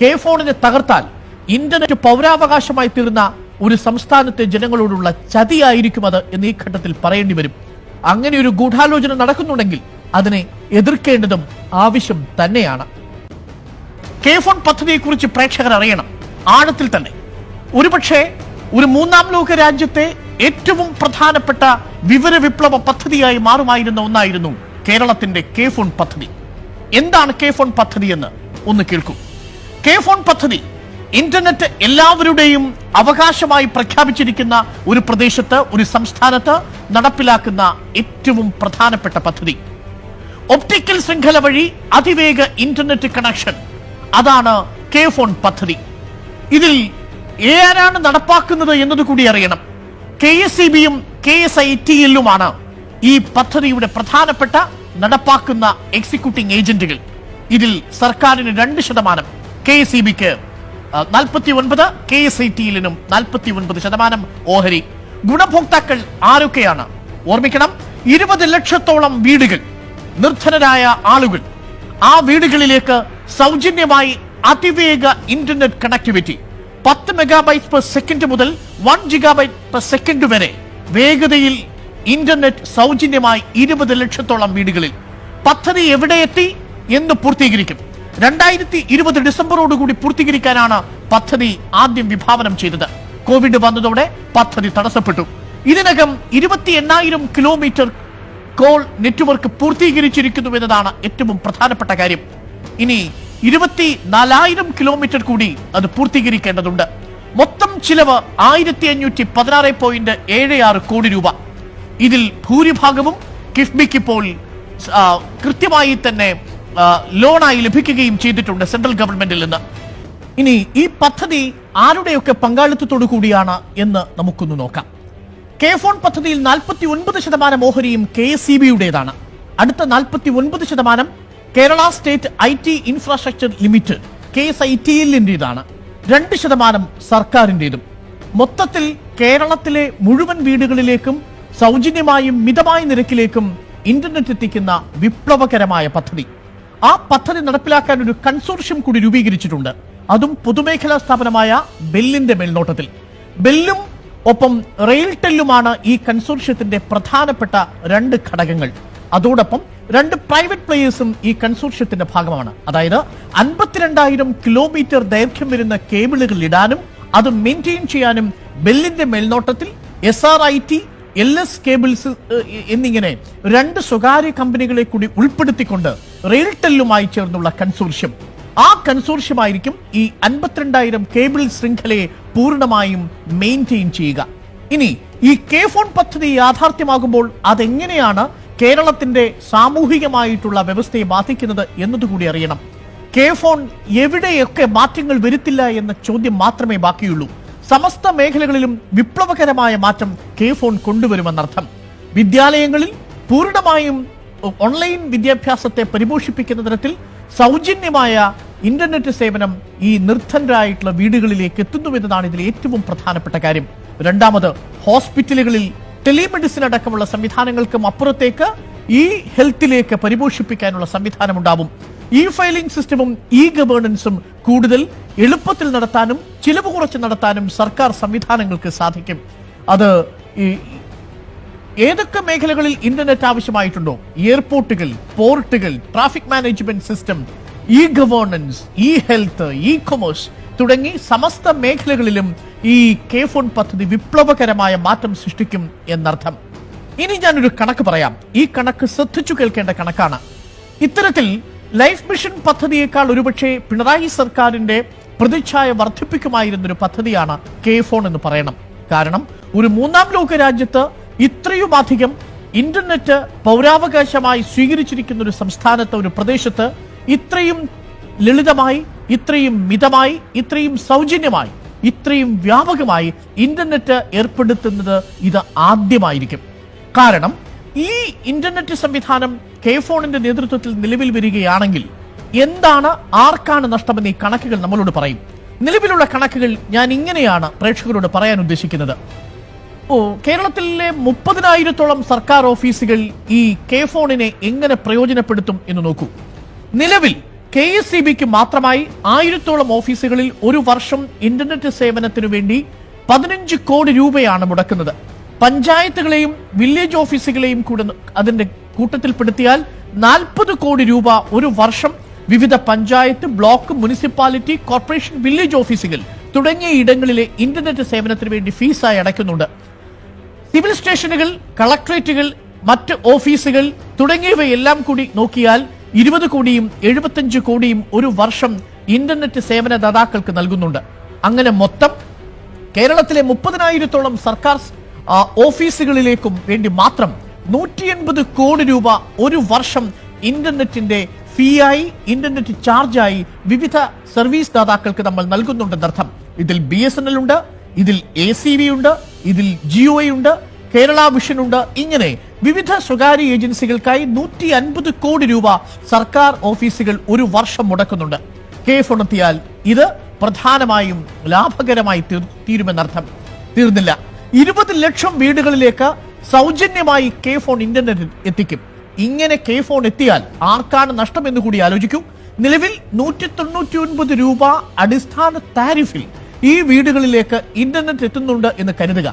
K ഫോണിനെ തകർത്താൽ internet പൗരാവകാശമായി തീർന്ന ഒരു സംസ്ഥാനത്തെ ജനങ്ങളോടുള്ള ചതിയായിരിക്കും അത് എന്ന് ഈ ഘട്ടത്തിൽ പറയേണ്ടി വരും. അങ്ങനെ ഒരു ഗൂഢാലോചന നടക്കുന്നുണ്ടെങ്കിൽ അതിനെ എതിർക്കേണ്ടതും ആവശ്യം തന്നെയാണ്. കെ ഫോൺ പദ്ധതിയെക്കുറിച്ച് പ്രേക്ഷകർ അറിയണം ആഴത്തിൽ തന്നെ. ഒരുപക്ഷെ ഒരു മൂന്നാം ലോക രാജ്യത്തെ ഏറ്റവും പ്രധാനപ്പെട്ട വിവര വിപ്ലവ പദ്ധതിയായി മാറുമായിരുന്ന ഒന്നായിരുന്നു കേരളത്തിന്റെ കെ ഫോൺ പദ്ധതി. എന്താണ് കെ ഫോൺ പദ്ധതി എന്ന് ഒന്ന് കേൾക്കൂ. കെ ഫോൺ പദ്ധതി ഇന്റർനെറ്റ് എല്ലാവരുടെയും അവകാശമായി പ്രഖ്യാപിച്ചിരിക്കുന്ന ഒരു പ്രദേശത്ത്, ഒരു സംസ്ഥാനത്ത് നടപ്പിലാക്കുന്ന ഏറ്റവും പ്രധാനപ്പെട്ട പദ്ധതി. ഒപ്റ്റിക്കൽ ശൃംഖല വഴി അതിവേഗ ഇന്റർനെറ്റ് കണക്ഷൻ, അതാണ് കെ ഫോൺ പദ്ധതി. ഇതിൽ ആരാണ് നടപ്പാക്കുന്നത് എന്നത് കൂടി അറിയണം. KSEB-യും KSITL-ഉമാണ് ഈ പദ്ധതിയുടെ പ്രധാനപ്പെട്ട നടപ്പാക്കുന്ന എക്സിക്യൂട്ടിംഗ് ഏജന്റുകൾ. ഇതിൽ സർക്കാരിന് 2%, KSEB-ക്ക് 49%, KSITL-നും 49% ഓഹരി. ഗുണഭോക്താക്കൾ ആരൊക്കെയാണ്? ഓർമ്മിക്കണം, 20 ലക്ഷത്തോളം വീടുകൾ, നിർധനരായ ആളുകൾ. ആ വീടുകളിലേക്ക് സൗജന്യമായി അതിവേഗ ഇന്റർനെറ്റ് കണക്ടിവിറ്റി 10 MB/s മുതൽ 1 GB/s വരെ വേഗതയിൽ ഇന്റർനെറ്റ് സൗജന്യമായി 20 ലക്ഷത്തോളം വീടുകളിൽ. പദ്ധതി എവിടെ എത്തി എന്ന് പൂർത്തീകരിക്കും. 2020 ഡിസംബറോടുകൂടി പൂർത്തീകരിക്കാനാണ് പദ്ധതി ആദ്യം വിഭാവനം ചെയ്തത്. കോവിഡ് വന്നതോടെ പദ്ധതി തടസ്സപ്പെട്ടു. ഇതിനകം 28,000 കിലോമീറ്റർ കോൾ നെറ്റ്വർക്ക് പൂർത്തീകരിച്ചിരിക്കുന്നു എന്നതാണ് ഏറ്റവും പ്രധാനപ്പെട്ട കാര്യം. ഇനി 24,000 കിലോമീറ്റർ കൂടി അത് പൂർത്തീകരിക്കേണ്ടതുണ്ട്. മൊത്തം ചിലവ് 1516.76 കോടി രൂപ. ഇതിൽ ഭൂരിഭാഗവും കിഫ്ബിക്ക് ഇപ്പോൾ കൃത്യമായി തന്നെ ലോണായി ലഭിക്കുകയും ചെയ്തിട്ടുണ്ട് സെൻട്രൽ ഗവൺമെന്റിൽ നിന്ന്. ഇനി ഈ പദ്ധതി ആരുടെയൊക്കെ പങ്കാളിത്തത്തോടു കൂടിയാണ് എന്ന് നമുക്കൊന്ന് നോക്കാം. കെ ഫോൺ പദ്ധതിയിൽ 49% ഓഹരിയും KSEB-യുടേതാണ്. അടുത്ത 49% Kerala state IT infrastructure limited KSITL-ന്റേതാണ്. 2% സർക്കാരിൻ്റെതും. മൊത്തത്തിൽ കേരളത്തിലെ മുഴുവൻ വീടുകളിലേക്കും സൗജന്യമായും മിതമായ നിരക്കിലേക്കും ഇന്റർനെറ്റ് എത്തിക്കുന്ന വിപ്ലവകരമായ പദ്ധതി. ആ പദ്ധതി നടപ്പിലാക്കാൻ ഒരു കൺസോർഷ്യം കൂടി രൂപീകരിച്ചിട്ടുണ്ട്. അതും പൊതുമേഖലാ സ്ഥാപനമായ ബെല്ലിന്റെ മേൽനോട്ടത്തിൽ. ബെല്ലും ഒപ്പം റെയിൽടെല്ലുമാണ് ഈ കൺസോർഷ്യത്തിന്റെ പ്രധാനപ്പെട്ട 2 ഘടകങ്ങൾ. അതോടൊപ്പം 2 പ്രൈവറ്റ് പ്ലേയേഴ്സും ഈ കൺസോർഷ്യത്തിന്റെ ഭാഗമാണ്. അതായത് 52,000 കിലോമീറ്റർ ദൈർഘ്യം വരുന്ന കേബിളുകൾ ഇടാനും അത് മെയിൻറ്റെയിൻ ചെയ്യാനും ബെല്ലിന്റെ മേൽനോട്ടത്തിൽ SRIT, LS കേബിൾസ് എന്നിങ്ങനെ 2 സ്വകാര്യ കമ്പനികളെ കൂടി ഉൾപ്പെടുത്തിക്കൊണ്ട് റെയിൽടെല്ലുമായി ചേർന്നുള്ള കൺസോർഷ്യം. ആ കൺസോർഷ്യമായിരിക്കും ഈ 52,000 കേബിൾ ശൃംഖലയെ പൂർണ്ണമായും മെയിൻറ്റെയിൻ ചെയ്യുക. ഇനി ഈ കെ ഫോൺ പദ്ധതി യാഥാർത്ഥ്യമാകുമ്പോൾ അതെങ്ങനെയാണ് കേരളത്തിന്റെ സാമൂഹികമായിട്ടുള്ള വ്യവസ്ഥയെ ബാധിക്കുന്നത് എന്നതുകൂടി അറിയണം. കെ ഫോൺ എവിടെയൊക്കെ മാറ്റങ്ങൾ വരുത്തില്ല എന്ന ചോദ്യം മാത്രമേ ബാക്കിയുള്ളൂ. സമസ്ത മേഖലകളിലും വിപ്ലവകരമായ മാറ്റം കെ ഫോൺ കൊണ്ടുവരുമെന്നർത്ഥം. വിദ്യാലയങ്ങളിൽ പൂർണ്ണമായും ഓൺലൈൻ വിദ്യാഭ്യാസത്തെ പരിപോഷിപ്പിക്കുന്ന തരത്തിൽ സൗജന്യമായ ഇന്റർനെറ്റ് സേവനം ഈ നിർധനരായിട്ടുള്ള വീടുകളിലേക്ക് എത്തുന്നുവെന്നതാണ് ഇതിൽ ഏറ്റവും പ്രധാനപ്പെട്ട കാര്യം. രണ്ടാമത്, ഹോസ്പിറ്റലുകളിൽ ടെലിമെഡിസിൻ അടക്കമുള്ള സംവിധാനങ്ങൾക്കും അപ്പുറത്തേക്ക് ഈ ഹെൽത്തിലേക്ക് പരിപോഷിപ്പിക്കാനുള്ള സംവിധാനമുണ്ടാവും. ഇ ഫയലിംഗ് സിസ്റ്റവും ഇ ഗവേണൻസും കൂടുതൽ എളുപ്പത്തിൽ നടത്താനും ചിലവ് കുറച്ച് നടത്താനും സർക്കാർ സംവിധാനങ്ങൾക്ക് സാധിക്കും. അത് ഏതൊക്കെ മേഖലകളിൽ ഇന്റർനെറ്റ് ആവശ്യമായിട്ടുണ്ടോ, എയർപോർട്ടുകൾ, പോർട്ടുകൾ, traffic management system, E governance, E health, E commerce തുടങ്ങി സമസ്ത മേഖലകളിലും ഈ കെ ഫോൺ പദ്ധതി വിപ്ലവകരമായ മാറ്റം സൃഷ്ടിക്കും എന്നർത്ഥം. ഇനി ഞാനൊരു കണക്ക് പറയാം. ഈ കണക്ക് ശ്രദ്ധിച്ചു കേൾക്കേണ്ട കണക്കാണ്. ഇത്തരത്തിൽ ലൈഫ് മിഷൻ പദ്ധതിയേക്കാൾ ഒരുപക്ഷെ പിണറായി സർക്കാരിന്റെ പ്രതിച്ഛായ വർദ്ധിപ്പിക്കുമായിരുന്നൊരു പദ്ധതിയാണ് കെ ഫോൺ എന്ന് പറയണം. കാരണം ഒരു മൂന്നാം ലോക രാജ്യത്ത് ഇത്രയുമധികം ഇന്റർനെറ്റ് പൗരാവകാശമായി സ്വീകരിച്ചിരിക്കുന്ന ഒരു സംസ്ഥാനത്ത്, ഒരു പ്രദേശത്ത് ഇത്രയും ലളിതമായി, ഇത്രയും മിതമായി, ഇത്രയും സൗജന്യമായി, ഇത്രയും വ്യാപകമായി ഇന്റർനെറ്റ് ഏർപ്പെടുത്തുന്നത് ഇത് ആദ്യമായിരിക്കും. കാരണം ഈ ഇന്റർനെറ്റ് സംവിധാനം കെ ഫോണിന്റെ നേതൃത്വത്തിൽ നിലവിൽ വരികയാണെങ്കിൽ എന്താണ്, ആർക്കാണ് നഷ്ടമെന്ന് ഈ കണക്കുകൾ നമ്മളോട് പറയും. നിലവിലുള്ള കണക്കുകൾ ഞാൻ ഇങ്ങനെയാണ് പ്രേക്ഷകരോട് പറയാൻ ഉദ്ദേശിക്കുന്നത്. കേരളത്തിലെ 30,000-ഓളം സർക്കാർ ഓഫീസുകൾ ഈ കെ ഫോണിനെ എങ്ങനെ പ്രയോജനപ്പെടുത്തും എന്ന് നോക്കൂ. നിലവിൽ KSEBക്ക് മാത്രമായി 1000-ഓളം ഓഫീസുകളിൽ ഒരു വർഷം ഇന്റർനെറ്റ് സേവനത്തിനു വേണ്ടി 15 കോടി രൂപയാണ് മുടക്കുന്നത്. പഞ്ചായത്തുകളെയും വില്ലേജ് ഓഫീസുകളെയും കൂടെ അതിന്റെ കൂട്ടത്തിൽപ്പെടുത്തിയാൽ 40 കോടി രൂപ ഒരു വർഷം വിവിധ panchayat, block, municipality, corporation, village ഓഫീസുകൾ തുടങ്ങിയ ഇടങ്ങളിലെ ഇന്റർനെറ്റ് സേവനത്തിന് വേണ്ടി ഫീസായി അടയ്ക്കുന്നുണ്ട്. സിവിൽ സ്റ്റേഷനുകൾ, കളക്ടറേറ്റുകൾ, മറ്റ് ഓഫീസുകൾ തുടങ്ങിയവയെല്ലാം കൂടി നോക്കിയാൽ 20 കോടിയും 75 കോടിയും ഒരു വർഷം ഇന്റർനെറ്റ് സേവനദാതാക്കൾക്ക് നൽകുന്നുണ്ട്. അങ്ങനെ മൊത്തം കേരളത്തിലെ 30,000-ഓളം സർക്കാർ ഓഫീസുകളിലേക്കും വേണ്ടി മാത്രം 180 കോടി രൂപ ഒരു വർഷം ഇന്റർനെറ്റിന്റെ ഫീയായി, ഇന്റർനെറ്റ് ചാർജായി വിവിധ സർവീസ് ദാതാക്കൾക്ക് നമ്മൾ നൽകുന്നുണ്ടെന്നർത്ഥം. ഇതിൽ BSNL ഉണ്ട്, ഇതിൽ ACV ഉണ്ട്, ഇതിൽ GOI ഉണ്ട്, കേരള വിഷൻ ഉണ്ട്. ഇങ്ങനെ വിവിധ സ്വകാര്യ ഏജൻസികൾക്കായി 150 കോടി രൂപ സർക്കാർ ഓഫീസുകൾ ഒരു വർഷം മുടക്കുന്നുണ്ട്. KFON എത്തിയാൽ ഇത് പ്രധാനമായും ലാഭകരമായി തീരുമെന്നർത്ഥം. തീർന്നില്ല, 20 ലക്ഷം വീടുകളിലേക്ക് സൗജന്യമായി KFON ഇന്റർനെറ്റ് എത്തിക്കും. ഇങ്ങനെ KFON എത്തിയാൽ ആർക്കാണ് നഷ്ടമെന്ന് കൂടി ആലോചിക്കൂ. നിലവിൽ 199 രൂപ അടിസ്ഥാന താരിഫിൽ ഈ വീടുകളിലേക്ക് ഇന്റർനെറ്റ് എത്തുന്നുണ്ട് എന്ന് കരുതുക.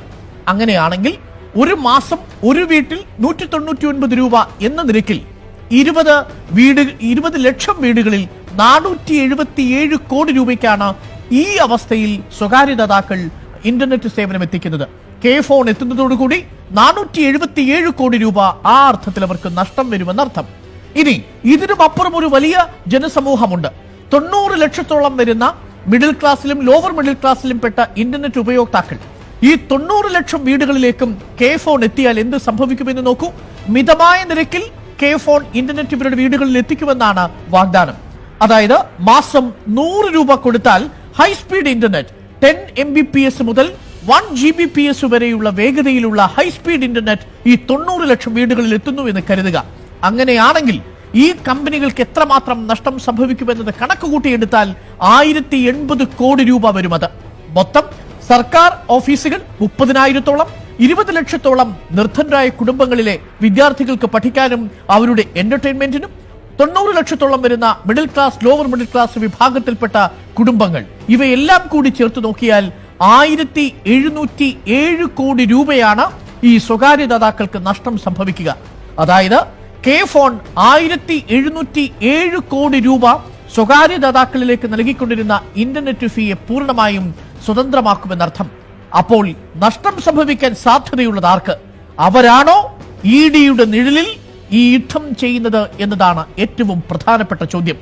അങ്ങനെയാണെങ്കിൽ ഒരു മാസം ഒരു വീട്ടിൽ 199 രൂപ എന്ന നിരക്കിൽ 20 ലക്ഷം വീടുകളിൽ 477 കോടി രൂപയ്ക്കാണ് ഈ അവസ്ഥയിൽ സ്വകാര്യദാതാക്കൾ ഇന്റർനെറ്റ് സേവനം എത്തിക്കുന്നത്. KFON എത്തുന്നതോടുകൂടി 477 കോടി രൂപ ആ അർത്ഥത്തിൽ അവർക്ക് നഷ്ടം വരുമെന്നർത്ഥം. ഇനി ഇതിനും അപ്പുറം ഒരു വലിയ ജനസമൂഹമുണ്ട്. 90 ലക്ഷത്തോളം വരുന്ന മിഡിൽ ക്ലാസ്സിലും ലോവർ മിഡിൽ ക്ലാസ്സിലും പെട്ട ഇന്റർനെറ്റ് ഉപയോക്താക്കൾ. ഈ 90 ലക്ഷം വീടുകളിലേക്കും KFON എത്തിയാൽ എന്ത് സംഭവിക്കുമെന്ന് നോക്കൂ. മിതമായ നിരക്കിൽ KFON ഇന്റർനെറ്റ് ഇവരുടെ വീടുകളിൽ എത്തിക്കുമെന്നാണ് വാഗ്ദാനം. അതായത് മാസം 100 രൂപ കൊടുത്താൽ ഹൈസ്പീഡ് ഇന്റർനെറ്റ് 10 MBPS മുതൽ 1 GBPS വരെയുള്ള വേഗതയിലുള്ള ഹൈസ്പീഡ് ഇന്റർനെറ്റ് ഈ 90 ലക്ഷം വീടുകളിൽ എത്തുന്നു എന്ന് കരുതുക. അങ്ങനെയാണെങ്കിൽ ഈ കമ്പനികൾക്ക് എത്രമാത്രം നഷ്ടം സംഭവിക്കുമെന്നത് കണക്ക് കൂട്ടിയെടുത്താൽ 1080 കോടി രൂപ വരുമത്. മൊത്തം സർക്കാർ ഓഫീസുകൾ 30,000-ഓളം, 20 ലക്ഷത്തോളം നിർധനരായ കുടുംബങ്ങളിലെ വിദ്യാർത്ഥികൾക്ക് പഠിക്കാനും അവരുടെ എന്റർടൈൻമെന്റിനും, 90 ലക്ഷത്തോളം വരുന്ന middle class, lower middle class വിഭാഗത്തിൽപ്പെട്ട കുടുംബങ്ങൾ, ഇവയെല്ലാം കൂടി ചേർത്ത് നോക്കിയാൽ 1707 കോടി രൂപയാണ് ഈ സ്വകാര്യദാതാക്കൾക്ക് നഷ്ടം സംഭവിക്കുക. അതായത് KFON 1707 കോടി രൂപ സ്വകാര്യദാതാക്കളിലേക്ക് നൽകിക്കൊണ്ടിരുന്ന ഇന്റർനെറ്റ് ഫീയെ പൂർണ്ണമായും സ്വതന്ത്രമാക്കുമെന്നർത്ഥം. അപ്പോൾ നഷ്ടം സംഭവിക്കാൻ സാധ്യതയുള്ളത് ആർക്ക്? അവരാണോ EDയുടെ നിഴലിൽ ഈ യുദ്ധം ചെയ്യുന്നത് എന്നതാണ് ഏറ്റവും പ്രധാനപ്പെട്ട ചോദ്യം.